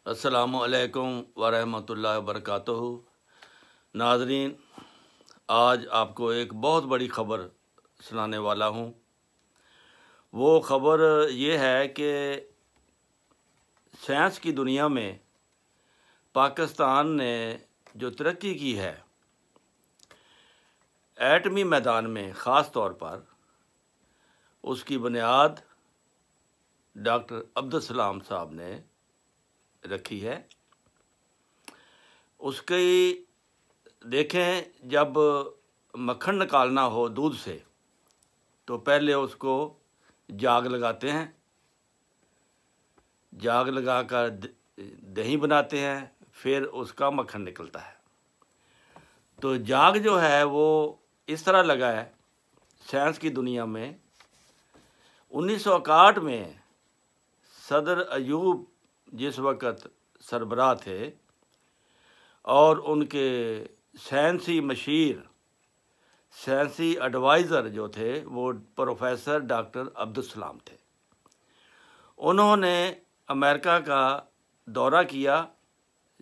अस्सलामु अलैकुम वरहमतुल्लाहि वबरकातुहू। नाज़रीन, आज आपको एक बहुत बड़ी ख़बर सुनाने वाला हूँ। वो ख़बर ये है कि साइंस की दुनिया में पाकिस्तान ने जो तरक्की की है एटमी मैदान में ख़ास तौर पर, उसकी बुनियाद डॉक्टर अब्दुलसलाम साहब ने रखी है। उसकी देखें, जब मक्खन निकालना हो दूध से तो पहले उसको जाग लगाते हैं, जाग लगाकर दही बनाते हैं, फिर उसका मक्खन निकलता है। तो जाग जो है वो इस तरह लगा है साइंस की दुनिया में। 1961 में सदर एयूब जिस वक़्त सरबराह थे और उनके साइंसी मशीर, साइंसी एडवाइज़र जो थे वो प्रोफेसर डॉक्टर अब्दुलसलाम थे। उन्होंने अमेरिका का दौरा किया,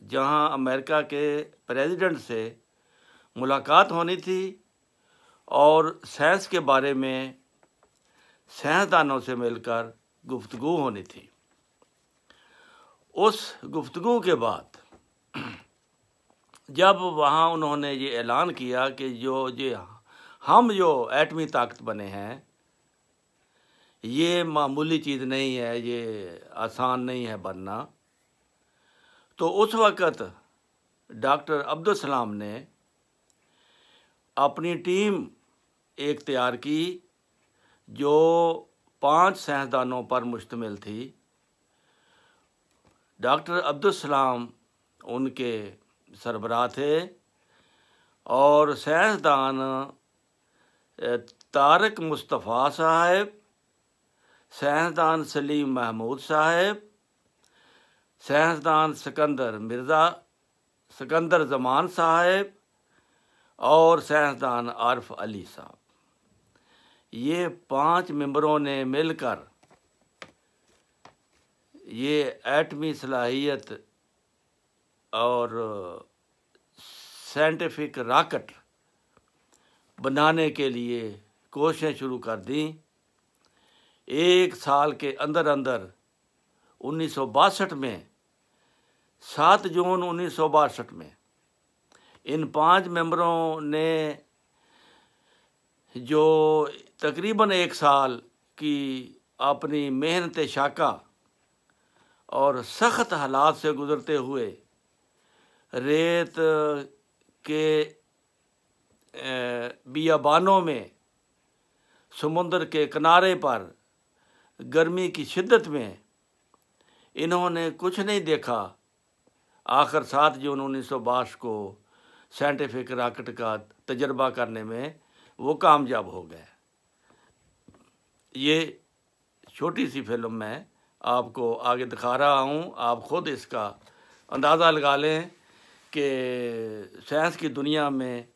जहां अमेरिका के प्रेसिडेंट से मुलाकात होनी थी और साइंस के बारे में साइंसदानों से मिलकर गुफ्तगू होनी थी। उस गुफ्तगू के बाद जब वहाँ उन्होंने ये ऐलान किया कि हम जो एटमी ताकत बने हैं ये मामूली चीज़ नहीं है, ये आसान नहीं है बनना, तो उस वक़्त डॉक्टर अब्दुलसलाम ने अपनी टीम एक तैयार की जो 5 साइंसदानों पर मुश्तमिल थी। डॉक्टर अब्दुलसलाम उनके सरबराह थे और साइंसदान तारक मुस्तफ़ा साहब, साइंसदान सलीम महमूद साहब, साइंसदान सिकंदर जमान साहब और साइंसदान आरिफ अली साहब, ये 5 मेंबरों ने मिलकर ये एटमी सलाहियत और साइंटिफिक रॉकेट बनाने के लिए कोशिशें शुरू कर दी। 1 साल के अंदर 1962 में, 7 जून 1962 में इन 5 मेंबरों ने जो तकरीबन 1 साल की अपनी मेहनत शाका और सख्त हालात से गुज़रते हुए रेत के बियाबानों में, समुंदर के किनारे पर, गर्मी की शिद्दत में इन्होंने कुछ नहीं देखा। आखिर 7 जून 1962 को साइंटिफिक रॉकेट का तजर्बा करने में वो कामयाब हो गए। ये छोटी सी फिल्म मैं आपको आगे दिखा रहा हूँ, आप ख़ुद इसका अंदाज़ा लगा लें कि साइंस की दुनिया में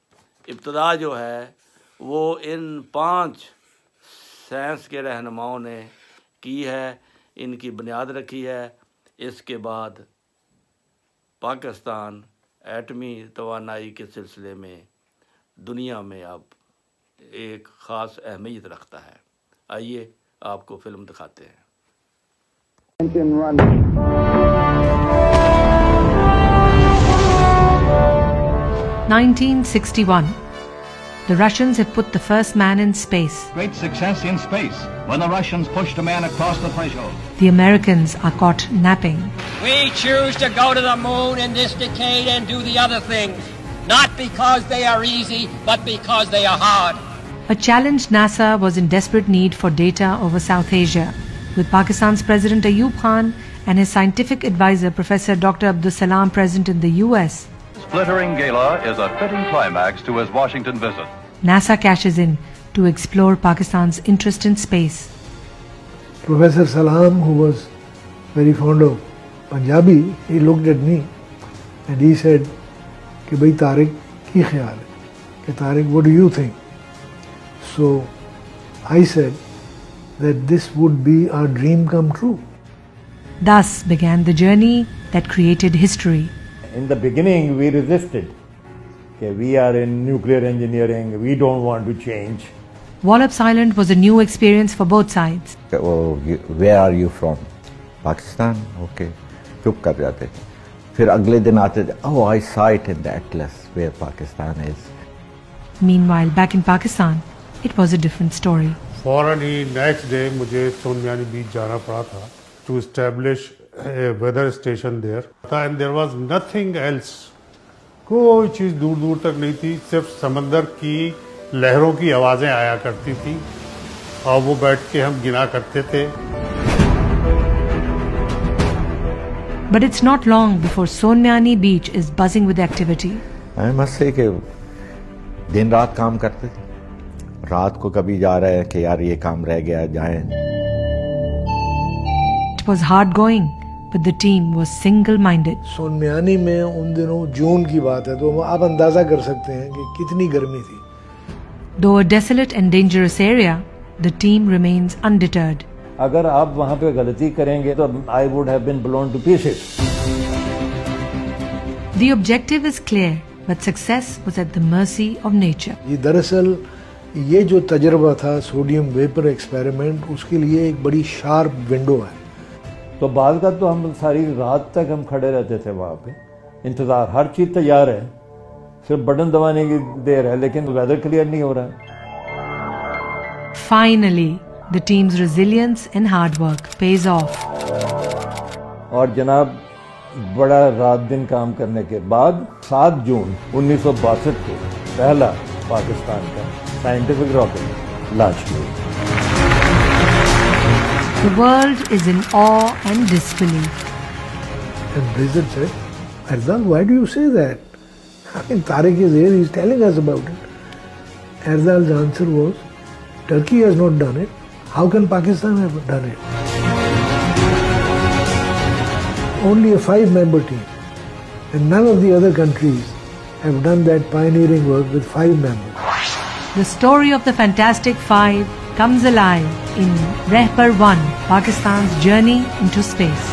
इब्तदा जो है वो इन 5 साइंस के रहनुमाओं ने की है, इनकी बुनियाद रखी है। इसके बाद पाकिस्तान एटमी तवानाई के सिलसिले में दुनिया में अब एक ख़ास अहमियत रखता है। आइए आपको फ़िल्म दिखाते हैं। 1961. The Russians have put the first man in space. Great success in space when the Russians pushed a man across the threshold. The Americans are caught napping. We choose to go to the moon in this decade and do the other things, not because they are easy, but because they are hard. A challenged NASA was in desperate need for data over South Asia, with Pakistan's President Ayub Khan and his scientific advisor Professor Dr. Abdulsalam present in the US. This glittering gala is a fitting climax to his Washington visit. NASA cashes in to explore Pakistan's interest in space. Professor Salam, who was very fond of Punjabi, he looked at me and he said, "Ki bhai Tariq, ki khayal hai? Ki Tariq, what do you think?" So I said that this would be our dream come true. Thus began the journey that created history. In the beginning, we resisted. Okay, we are in nuclear engineering. We don't want to change. Wallops Island was a new experience for both sides. Oh, where are you from? Pakistan? Okay. चुप कर जाते. फिर अगले दिन आते थे. Oh, I saw it in the atlas where Pakistan is. Meanwhile, back in Pakistan, it was a different story. फौरन ही next day मुझे सोनमियानी बीच जाना पड़ा था to establish a weather station there. And there was nothing else. कोई चीज़ दूर दूर तक नहीं थी, सिर्फ समंदर की लहरों की आवाज़ें आया करती थी और वो बैठ के हम गिना करते थे. But it's not long before Sonmiani Beach is buzzing with activity. I must say कि दिन रात काम करते थे. रात को कभी जा रहे हैं कि यार ये काम रह गया जाएं. It was hard going, but the team was single-minded. Sonmiani में उन दिनों जून की बात है तो आप अंदाजा कर सकते हैं कि कितनी गर्मी थी. Though a desolate and dangerous area, the team remains undeterred. अगर आप वहाँ पे गलती करेंगे तो I would have been blown to pieces. The objective is clear, but success was at the mercy of nature. ये दरअसल ये जो तजर्बा था सोडियम वेपर एक्सपेरिमेंट उसके लिए एक बड़ी शार्प विंडो है. तो बाद का तो हम सारी रात तक हम खड़े रहते थे वहाँ पे, इंतजार, हर चीज तैयार है, सिर्फ बटन दबाने की देर है, लेकिन वेदर क्लियर नहीं हो रहा है. Finally, the team's resilience and hard work pays off. और जनाब बड़ा रात दिन काम करने के बाद 7 जून 1962 को पहला पाकिस्तान का साइंटिफिक रॉकेट लॉन्च हुआ. The world is in awe and disbelief. And Blizzard said, Erzal, why do you say that? I mean, Tariq is here, he's telling us about it. Erzal's answer was, Turkey has not done it. How can Pakistan have done it? Only a 5-member team. And none of the other countries have done that pioneering work with 5 members. The story of the Fantastic Five comes alive in Rehbar 1, Pakistan's journey into space.